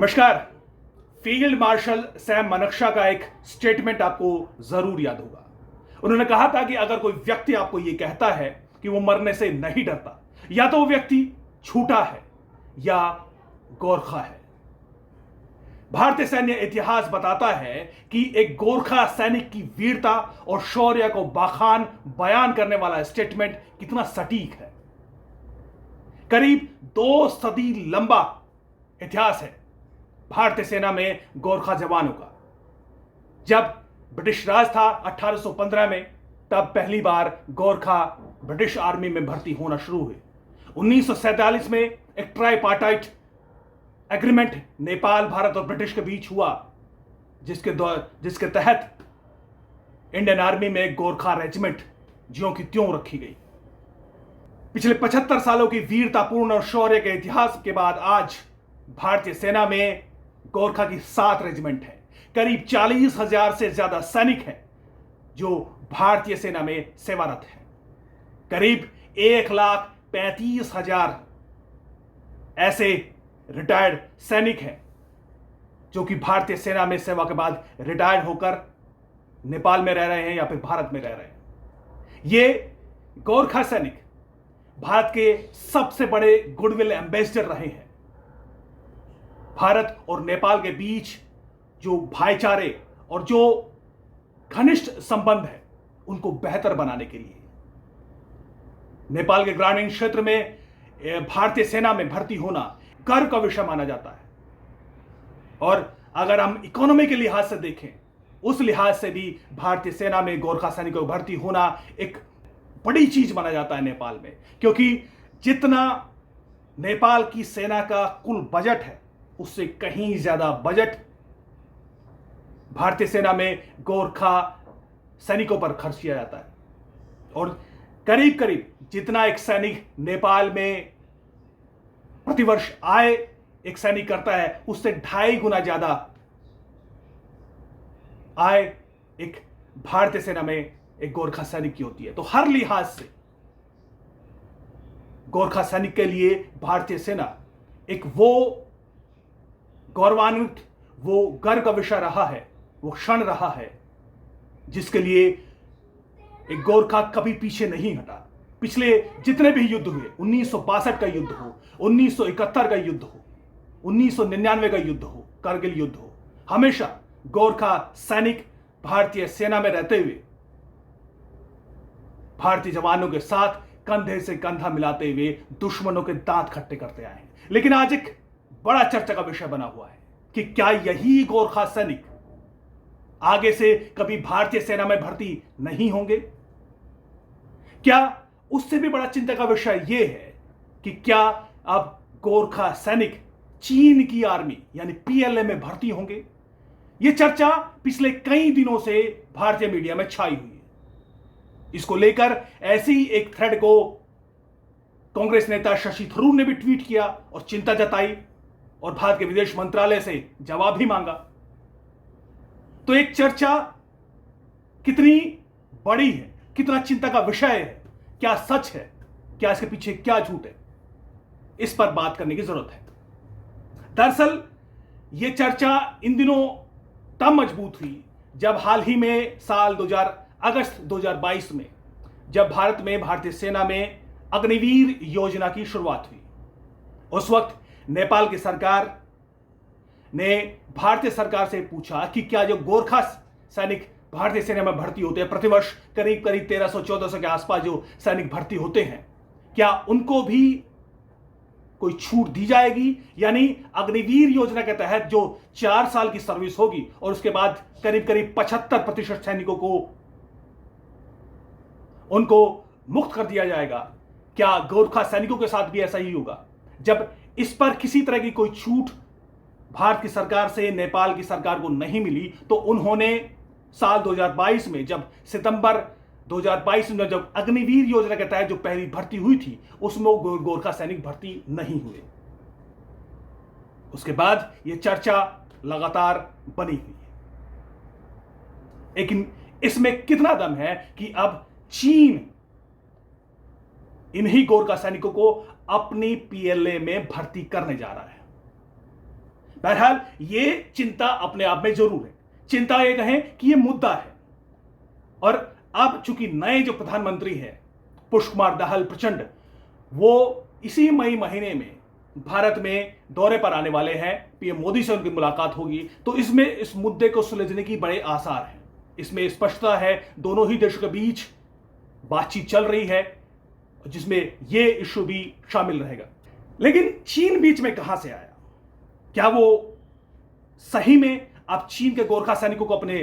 नमस्कार। Field marshal Sam मनकशा का एक स्टेटमेंट आपको जरूर याद होगा। उन्होंने कहा था कि अगर कोई व्यक्ति आपको यह कहता है कि वो मरने से नहीं डरता, या तो वो व्यक्ति झूठा है या गोरखा है। भारतीय सैन्य इतिहास बताता है कि एक गोरखा सैनिक की वीरता और शौर्य को बाखान बयान करने वाला स्टेटमेंट कितना सटीक है। करीब 2 सदी लंबा इतिहास है भारतीय सेना में गोरखा जवानों का। जब ब्रिटिश राज था 1815 में, तब पहली बार गोरखा ब्रिटिश आर्मी में भर्ती होना शुरू हुए। 1947 में एक ट्राइपार्टाइट एग्रीमेंट नेपाल, भारत और ब्रिटिश के बीच हुआ, जिसके तहत इंडियन आर्मी में एक गोरखा रेजिमेंट ज्यों की त्यों रखी गई। पिछले 75 सालों की वीरतापूर्ण और शौर्य के इतिहास के बाद आज भारतीय सेना में गोरखा की 7 रेजिमेंट है। करीब 40,000 से ज्यादा सैनिक हैं जो भारतीय सेना में सेवारत हैं। करीब 1,35,000 ऐसे रिटायर्ड सैनिक हैं जो कि भारतीय सेना में सेवा के बाद रिटायर्ड होकर नेपाल में रह रहे हैं या फिर भारत में रह रहे हैं। ये गोरखा सैनिक भारत के सबसे बड़े गुडविल एम्बेसडर रहे हैं। भारत और नेपाल के बीच जो भाईचारे और जो घनिष्ठ संबंध है, उनको बेहतर बनाने के लिए नेपाल के ग्रामीण क्षेत्र में भारतीय सेना में भर्ती होना गर्व का विषय माना जाता है। और अगर हम इकोनॉमी के लिहाज से देखें, उस लिहाज से भी भारतीय सेना में गोरखा सैनिकों को भर्ती होना एक बड़ी चीज माना जाता है नेपाल में, क्योंकि जितना नेपाल की सेना का कुल बजट है, उससे कहीं ज्यादा बजट भारतीय सेना में गोरखा सैनिकों पर खर्च किया जाता है। और करीब करीब जितना एक सैनिक नेपाल में प्रतिवर्ष आय एक सैनिक करता है, उससे 2.5 गुना ज्यादा आय एक भारतीय सेना में एक गोरखा सैनिक की होती है। तो हर लिहाज से गोरखा सैनिक के लिए भारतीय सेना एक वो गौरवान्वित, वो गर्व का विषय रहा है, वो क्षण रहा है जिसके लिए एक गोरखा कभी पीछे नहीं हटा। पिछले जितने भी युद्ध हुए, 1962 का युद्ध हो, 1971 का युद्ध हो, 1999 का युद्ध हो, कारगिल युद्ध हो, हमेशा गोरखा सैनिक भारतीय सेना में रहते हुए भारतीय जवानों के साथ कंधे से कंधा मिलाते हुए दुश्मनों के दांत खट्टे करते आए हैं। लेकिन आज एक बड़ा चर्चा का विषय बना हुआ है कि क्या यही गोरखा सैनिक आगे से कभी भारतीय सेना में भर्ती नहीं होंगे? क्या उससे भी बड़ा चिंता का विषय यह है कि क्या अब गोरखा सैनिक चीन की आर्मी यानी पीएलए में भर्ती होंगे? यह चर्चा पिछले कई दिनों से भारतीय मीडिया में छाई हुई है। इसको लेकर ऐसी एक थ्रेड को कांग्रेस नेता शशि थरूर ने भी ट्वीट किया और चिंता जताई और भारत के विदेश मंत्रालय से जवाब भी मांगा। तो एक चर्चा कितनी बड़ी है, कितना चिंता का विषय है, क्या सच है, क्या इसके पीछे क्या झूठ है, इस पर बात करने की जरूरत है। दरअसल यह चर्चा इन दिनों तब मजबूत हुई जब हाल ही में अगस्त 2022 में जब भारत में भारतीय सेना में अग्निवीर योजना की शुरुआत हुई। उस वक्त नेपाल की सरकार ने भारतीय सरकार से पूछा कि क्या जो गोरखा सैनिक भारतीय सेना में भर्ती होते हैं, प्रतिवर्ष करीब 1300-1400 के आसपास जो सैनिक भर्ती होते हैं, क्या उनको भी कोई छूट दी जाएगी? यानी अग्निवीर योजना के तहत जो 4 साल की सर्विस होगी और उसके बाद करीब 75% सैनिकों को उनको मुक्त कर दिया जाएगा। क्या गोरखा सैनिकों के साथ भी ऐसा ही होगा? जब इस पर किसी तरह की कोई छूट भारत की सरकार से नेपाल की सरकार को नहीं मिली, तो उन्होंने साल 2022 में, जब सितंबर 2022 में जब अग्निवीर योजना के तहत जो पहली भर्ती हुई थी, उसमें गोरखा सैनिक भर्ती नहीं हुए। उसके बाद यह चर्चा लगातार बनी हुई है। लेकिन इसमें कितना दम है कि अब चीन इन्हीं गोरखा सैनिकों को अपनी पीएलए में भर्ती करने जा रहा है। बहरहाल ये चिंता अपने आप में जरूर है। चिंता ये कहें कि ये मुद्दा है। और अब चूंकि नए जो प्रधानमंत्री हैं पुष्प कुमार दहल प्रचंड, वो इसी मई महीने में भारत में दौरे पर आने वाले हैं। पीएम मोदी से उनकी मुलाकात होगी, तो इसमें इस मुद्दे को सुलझने की बड़े आसार हैं। इसमें स्पष्टता है, दोनों ही देशों के बीच बातचीत चल रही है जिसमें ये इश्यू भी शामिल रहेगा। लेकिन चीन बीच में कहां से आया? क्या वो सही में अब चीन के गोरखा सैनिकों को अपने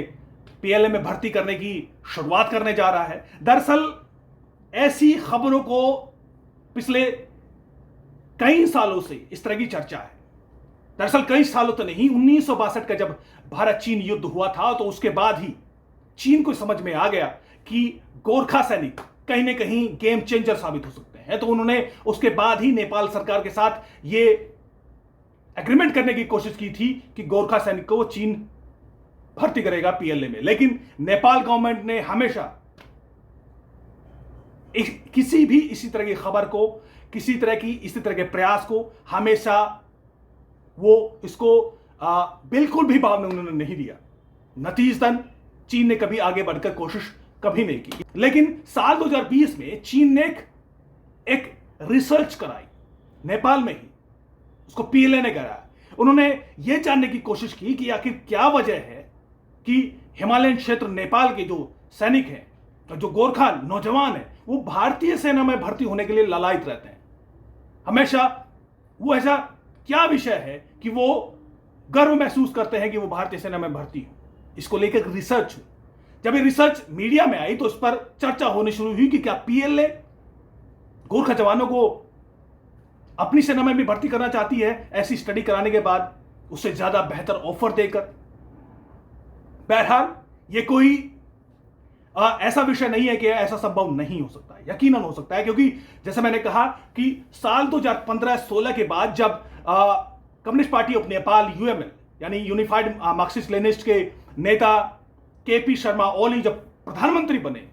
पीएलए में भर्ती करने की शुरुआत करने जा रहा है? दरअसल ऐसी खबरों को पिछले कई सालों से इस तरह की चर्चा है। दरअसल कई सालों तो नहीं, 1962 का जब भारत चीन युद्ध हुआ था तो उसके बाद ही चीन को समझ में आ गया कि गोरखा सैनिक कहीं ना कहीं गेम चेंजर साबित हो सकते हैं। तो उन्होंने उसके बाद ही नेपाल सरकार के साथ ये एग्रीमेंट करने की कोशिश की थी कि गोरखा सैनिक को वो चीन भर्ती करेगा पीएलए में। लेकिन नेपाल गवर्नमेंट ने हमेशा किसी भी इसी तरह की खबर को, किसी तरह की इसी तरह के प्रयास को हमेशा वो इसको बिल्कुल भी भाव में उन्होंने नहीं दिया। नतीजतन चीन ने कभी आगे बढ़कर कोशिश कभी नहीं की। लेकिन साल 2020 में चीन ने एक रिसर्च कराई नेपाल में ही, उसको पीएलए ने कराया। उन्होंने यह जानने की कोशिश की कि आखिर क्या वजह है कि हिमालयन क्षेत्र नेपाल के जो सैनिक हैं, जो गोरखा नौजवान हैं, वो भारतीय सेना में भर्ती होने के लिए ललायत रहते हैं। हमेशा वो ऐसा क्या विषय है कि वो गर्व महसूस करते हैं कि वो भारतीय सेना में भर्ती हो। इसको लेकर रिसर्च हुई। जब ये रिसर्च मीडिया में आई तो उस पर चर्चा होनी शुरू हुई कि क्या पीएलए गोरखा जवानों को अपनी सेना में भी भर्ती करना चाहती है, ऐसी स्टडी कराने के बाद उससे ज्यादा बेहतर ऑफर देकर। बहरहाल ये कोई ऐसा विषय नहीं है कि ऐसा संभव नहीं हो सकता है, यकीनन हो सकता है। क्योंकि जैसे मैंने कहा कि साल 2015-16 के बाद जब communist party of Nepal UML यानी यूनिफाइड मार्क्सिस्ट लेनिस्ट के नेता केपी शर्मा ओली जब प्रधानमंत्री बने,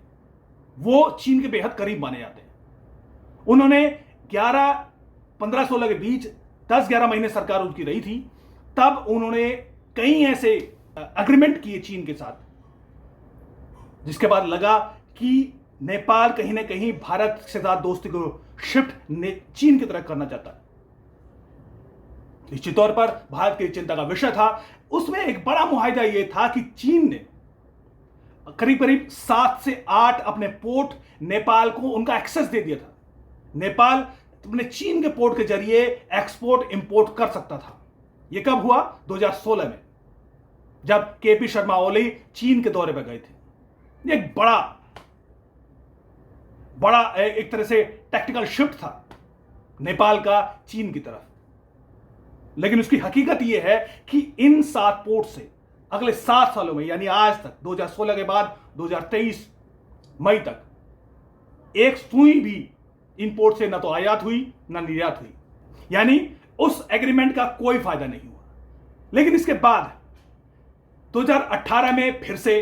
वो चीन के बेहद करीब माने जाते हैं। उन्होंने 15-16 के बीच 10-11 महीने सरकार उनकी रही थी। तब उन्होंने कई ऐसे एग्रीमेंट किए चीन के साथ, जिसके बाद लगा कि नेपाल कहीं ना कहीं भारत से साथ दोस्ती को शिफ्ट चीन की तरफ करना चाहता है। निश्चित तौर पर भारत की चिंता का विषय था। उसमें एक बड़ा मुआहदा यह था कि चीन ने करीब करीब 7 से 8 अपने पोर्ट नेपाल को उनका एक्सेस दे दिया था। नेपाल अपने चीन के पोर्ट के जरिए एक्सपोर्ट इंपोर्ट कर सकता था। यह कब हुआ? 2016 में, जब केपी शर्मा ओली चीन के दौरे पर गए थे। एक बड़ा एक तरह से टैक्टिकल शिफ्ट था नेपाल का चीन की तरफ। लेकिन उसकी हकीकत यह है कि इन 7 पोर्ट से अगले 7 सालों में, यानी आज तक 2016 के बाद 2023 मई तक, एक सुई भी इन पोर्ट से न तो आयात हुई न निर्यात हुई। यानी उस एग्रीमेंट का कोई फायदा नहीं हुआ। लेकिन इसके बाद 2018 में फिर से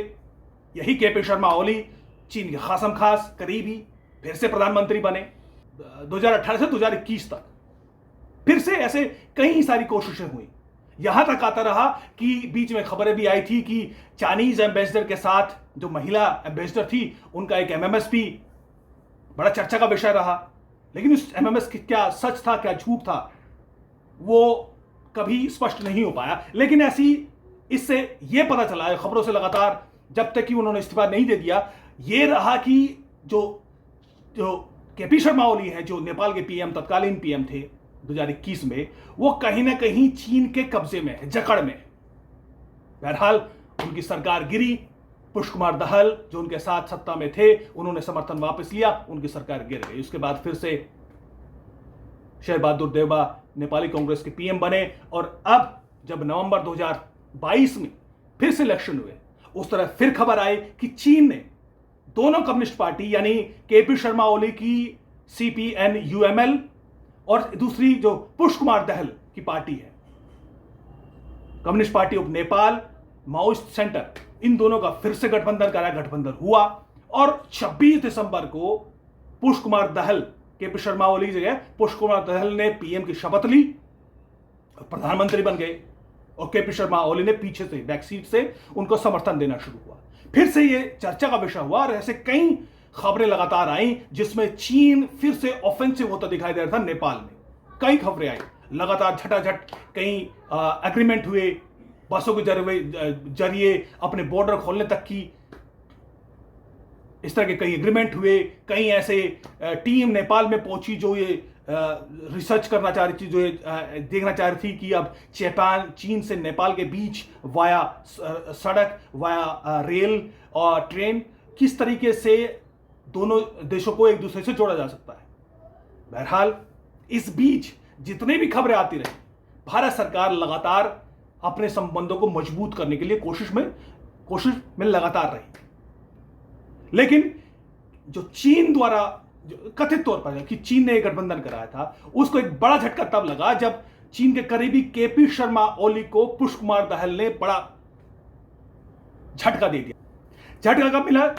यही केपी शर्मा ओली, चीन के खासम खास करीबी, फिर से प्रधानमंत्री बने। 2018 से 2021 तक फिर से ऐसे कई सारी कोशिशें हुई। यहां तक आता रहा कि बीच में खबरें भी आई थी कि चाइनीज एम्बेसडर के साथ जो महिला एम्बेसडर थी, उनका एक एमएमएस भी बड़ा चर्चा का विषय रहा। लेकिन उस एमएमएस की क्या सच था, क्या झूठ था, वो कभी स्पष्ट नहीं हो पाया। लेकिन ऐसी इससे यह पता चला है खबरों से लगातार, जब तक कि उन्होंने इस्तीफा नहीं दे दिया, यह रहा कि जो केपी शर्मा ओली है, जो नेपाल के पीएम, तत्कालीन पीएम थे 2021 में, वो कहीं ना कहीं चीन के कब्जे में है, जकड़ में है। बहरहाल उनकी सरकार गिरी। पुष्प कुमार दहल जो उनके साथ सत्ता में थे, उन्होंने समर्थन वापस लिया, उनकी सरकार गिर गई। उसके बाद फिर से शेर बहादुर देउबा नेपाली कांग्रेस के पीएम बने। और अब जब नवंबर 2022 में फिर से इलेक्शन हुए, उस तरह फिर खबर आई कि चीन ने दोनों कम्युनिस्ट पार्टी यानी केपी शर्मा ओली की सीपीएन यूएमएल और दूसरी जो पुष्प कुमार दहल की पार्टी है, communist party of Nepal Maoist centre, इन दोनों का फिर से गठबंधन करा। गठबंधन हुआ और 26 दिसंबर को पुष्प कुमार दहल, केपी शर्मा ओली जगह पुष्प कुमार दहल ने पीएम की शपथ ली और प्रधानमंत्री बन गए। और केपी शर्मा ओली ने पीछे से बैक सीट से उनको समर्थन देना शुरू हुआ। फिर से ये चर्चा का विषय हुआ और ऐसे कई खबरें लगातार आई जिसमें चीन फिर से ऑफेंसिव होता दिखाई दे रहा था नेपाल में। कई खबरें आई लगातार, झटाझट कई एग्रीमेंट हुए, बसों के जरिए अपने बॉर्डर खोलने तक की इस तरह के कई एग्रीमेंट हुए। कई ऐसे टीम नेपाल में पहुंची जो ये रिसर्च करना चाह रही थी, जो ये देखना चाह रही थी कि अब चीन से नेपाल के बीच वाया सड़क, वाया रेल और ट्रेन किस तरीके से दोनों देशों को एक दूसरे से जोड़ा जा सकता है। बहरहाल इस बीच जितने भी खबरें आती रही, भारत सरकार लगातार अपने संबंधों को मजबूत करने के लिए कोशिश में लगातार रही। लेकिन जो चीन द्वारा जो कथित तौर पर कि चीन ने एक गठबंधन कराया था, उसको एक बड़ा झटका तब लगा जब चीन के करीबी केपी शर्मा ओली को पुष्प कुमार दहल ने बड़ा झटका दे दिया।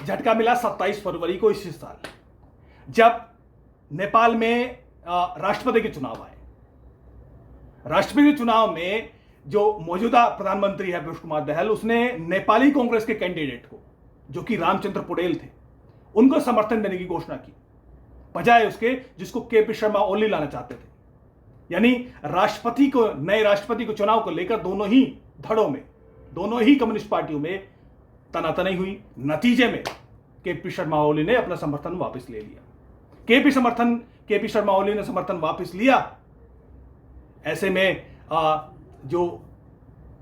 झटका मिला 27 फरवरी को इसी साल, जब नेपाल में राष्ट्रपति के चुनाव आए। राष्ट्रपति के चुनाव में जो मौजूदा प्रधानमंत्री है पुष्प कुमार दहल, उसने नेपाली कांग्रेस के कैंडिडेट को, जो कि रामचंद्र पौडेल थे, उनको समर्थन देने की घोषणा की, बजाय उसके जिसको केपी शर्मा ओली लाना चाहते थे। यानी नए राष्ट्रपति को चुनाव को लेकर दोनों ही धड़ों में, दोनों ही कम्युनिस्ट पार्टियों में तनातनी हुई। नतीजे में केपी शर्मा ओली ने अपना समर्थन वापस ले लिया। केपी शर्मा ओली ने समर्थन वापस लिया। ऐसे में जो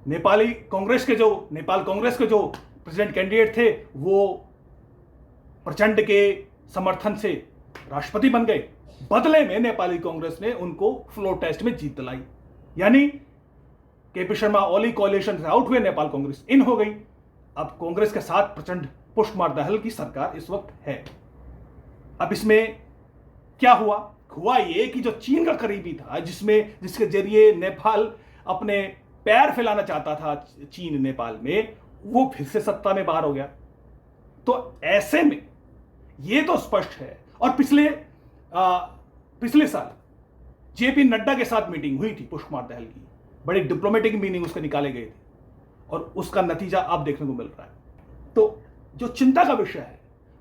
नेपाल कांग्रेस के जो प्रेसिडेंट कैंडिडेट थे, वो प्रचंड के समर्थन से राष्ट्रपति बन गए। बदले में नेपाली कांग्रेस ने उनको फ्लोर टेस्ट में जीत दिलाई। यानी केपी शर्मा ओली कोalition से आउट हुए, नेपाल कांग्रेस इन हो गई। अब कांग्रेस के साथ प्रचंड पुष्प कुमार दहल की सरकार इस वक्त है। अब इसमें क्या हुआ ये कि जो चीन का करीबी था, जिसके जरिए नेपाल अपने पैर फैलाना चाहता था चीन नेपाल में, वो फिर से सत्ता में बाहर हो गया। तो ऐसे में ये तो स्पष्ट है। और पिछले साल जेपी नड्डा के साथ मीटिंग हुई थी पुष्प कुमार दहल की, बड़ी डिप्लोमेटिक मीटिंग उसके निकाले गए थे, और उसका नतीजा अब देखने को मिल रहा है। तो जो चिंता का विषय है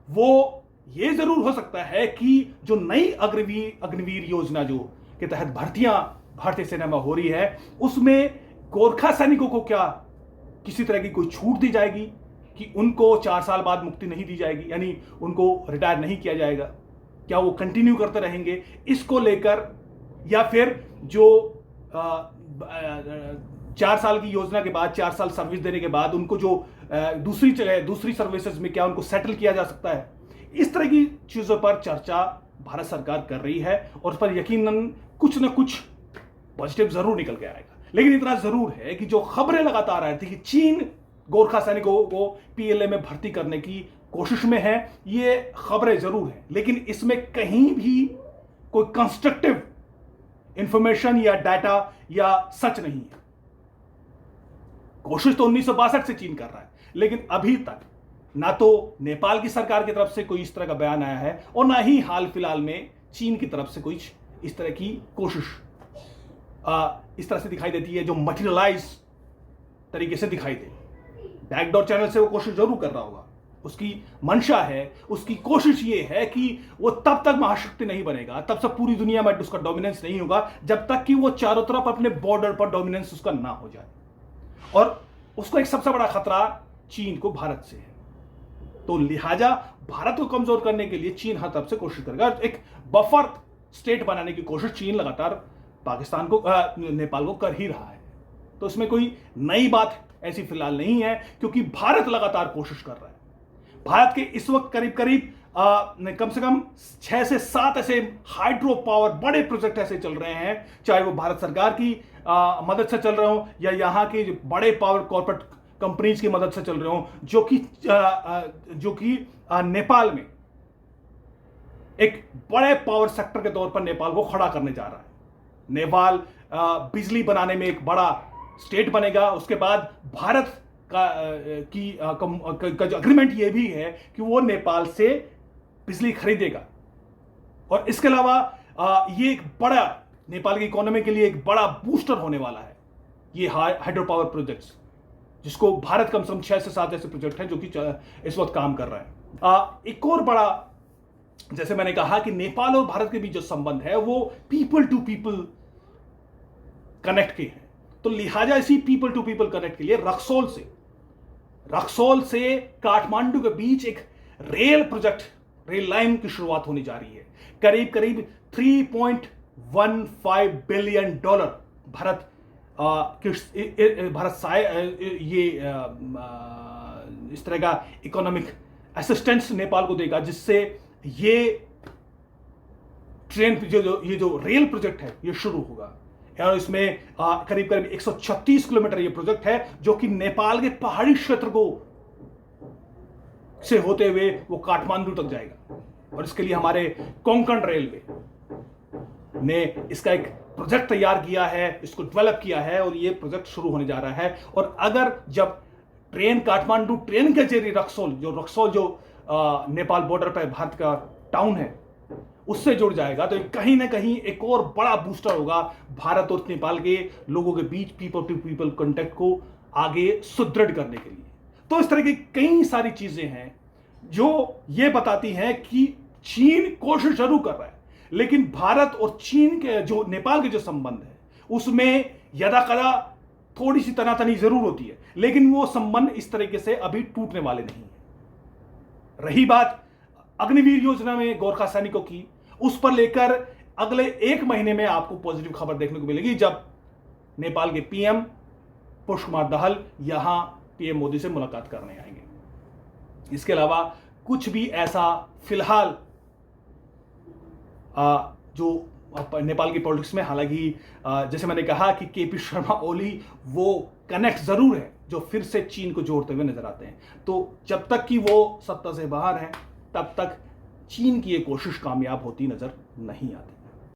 वो ये जरूर हो सकता है कि जो नई अग्निवीर योजना जो के तहत भर्तियां भारतीय सेना में हो रही है, उसमें गोरखा सैनिकों को क्या किसी तरह की कोई छूट दी जाएगी कि उनको 4 साल बाद मुक्ति नहीं दी जाएगी, यानी उनको रिटायर नहीं किया जाएगा, क्या वो कंटिन्यू करते रहेंगे इसको लेकर, या फिर जो 4 साल की योजना के बाद, 4 साल सर्विस देने के बाद उनको जो दूसरी सर्विसेज में क्या उनको सेटल किया जा सकता है। इस तरह की चीजों पर चर्चा भारत सरकार कर रही है और उस पर यकीनन कुछ न कुछ पॉजिटिव जरूर निकल के आएगा। लेकिन इतना जरूर है कि जो खबरें लगातार आ रही थी कि चीन गोरखा सैनिकों को पीएलए में भर्ती करने की कोशिश में है, ये खबरें जरूर हैं, लेकिन इसमें कहीं भी कोई कंस्ट्रक्टिव इंफॉर्मेशन या डाटा या सच नहीं है। कोशिश तो 1962 से चीन कर रहा है, लेकिन अभी तक ना तो नेपाल की सरकार की तरफ से कोई इस तरह का बयान आया है और ना ही हाल फिलहाल में चीन की तरफ से कोई इस तरह की कोशिश इस तरह से दिखाई देती है जो मटेरियलाइज तरीके से दिखाई दे। बैकडोर चैनल से वो कोशिश जरूर कर रहा होगा, उसकी मंशा है, उसकी कोशिश ये है कि वो तब तक महाशक्ति नहीं बनेगा, तब तक पूरी दुनिया में उसका डोमिनेंस नहीं होगा, जब तक कि वो चारों तरफ अपने बॉर्डर पर डोमिनेंस उसका ना हो जाए। और उसको एक सबसे बड़ा खतरा चीन को भारत से है। तो लिहाजा भारत को कमजोर करने के लिए चीन हर तरफ से कोशिश करेगा। एक बफर स्टेट बनाने की कोशिश चीन लगातार नेपाल को कर ही रहा है। तो इसमें कोई नई बात ऐसी फिलहाल नहीं है, क्योंकि भारत लगातार कोशिश कर रहा है। भारत के इस वक्त करीब कम से कम 6 से 7 ऐसे हाइड्रो पावर बड़े प्रोजेक्ट ऐसे चल रहे हैं, चाहे वो भारत सरकार की मदद से चल रहे हो या यहाँ के जो बड़े पावर कॉर्पोरेट कंपनीज की मदद से चल रहे हो, जो कि नेपाल में एक बड़े पावर सेक्टर के तौर पर नेपाल को खड़ा करने जा रहा है। नेपाल बिजली बनाने में एक बड़ा स्टेट बनेगा। उसके बाद भारत का जो अग्रीमेंट ये भी है कि वो नेपाल से बिजली खरीदेगा। और इसके अलावा ये एक बड़ा नेपाल की इकोनॉमी के लिए एक बड़ा बूस्टर होने वाला है। ये हाइड्रो पावर प्रोजेक्ट्स, जिसको भारत कम से कम 6 से 7 ऐसे प्रोजेक्ट हैं जो कि इस वक्त काम कर रहा है। एक और बड़ा, जैसे मैंने कहा कि नेपाल और भारत के बीच जो संबंध है वो पीपल टू पीपल कनेक्ट के हैं, तो लिहाजा इसी पीपल टू पीपल कनेक्ट के लिए रक्सौल से काठमांडू के बीच एक रेल लाइन की शुरुआत होने जा रही है। करीब करीब $3.15 बिलियन भारत ये इस तरह का इकोनॉमिक असिस्टेंस नेपाल को देगा, जिससे ये ट्रेन ये जो रेल प्रोजेक्ट है ये शुरू होगा। और इसमें करीब करीब 136 किलोमीटर ये प्रोजेक्ट है जो कि नेपाल के पहाड़ी क्षेत्र को से होते हुए वो काठमांडू तक जाएगा। और इसके लिए हमारे कोंकण रेलवे ने इसका एक प्रोजेक्ट तैयार किया है, इसको डेवलप किया है और ये प्रोजेक्ट शुरू होने जा रहा है। और अगर जब ट्रेन काठमांडू ट्रेन के जरिए रक्सौल जो नेपाल बॉर्डर पर भारत का टाउन है उससे जुड़ जाएगा, तो कहीं ना कहीं एक और बड़ा बूस्टर होगा भारत और नेपाल के लोगों के बीच पीपल टू पीपल कॉन्टेक्ट को आगे सुदृढ़ करने के लिए। तो इस तरह की कई सारी चीजें हैं जो ये बताती हैं कि चीन कोशिश जरूर कर रहा है, लेकिन भारत और चीन के जो नेपाल के जो संबंध है उसमें यदा कदा थोड़ी सी तनातनी जरूर होती है, लेकिन वो संबंध इस तरीके से अभी टूटने वाले नहीं है। रही बात अग्निवीर योजना में गोरखा सैनिकों की, उस पर लेकर अगले 1 महीने में आपको पॉजिटिव खबर देखने को मिलेगी, जब नेपाल के पीएम पुष्प कुमार दहल यहां पीएम मोदी से मुलाकात करने आएंगे। इसके अलावा कुछ भी ऐसा फिलहाल जो नेपाल की पॉलिटिक्स में, हालांकि जैसे मैंने कहा कि केपी शर्मा ओली वो कनेक्ट जरूर है जो फिर से चीन को जोड़ते हुए नजर आते हैं। तो जब तक कि वो सत्ता से बाहर है तब तक चीन की ये कोशिश कामयाब होती नजर नहीं आती।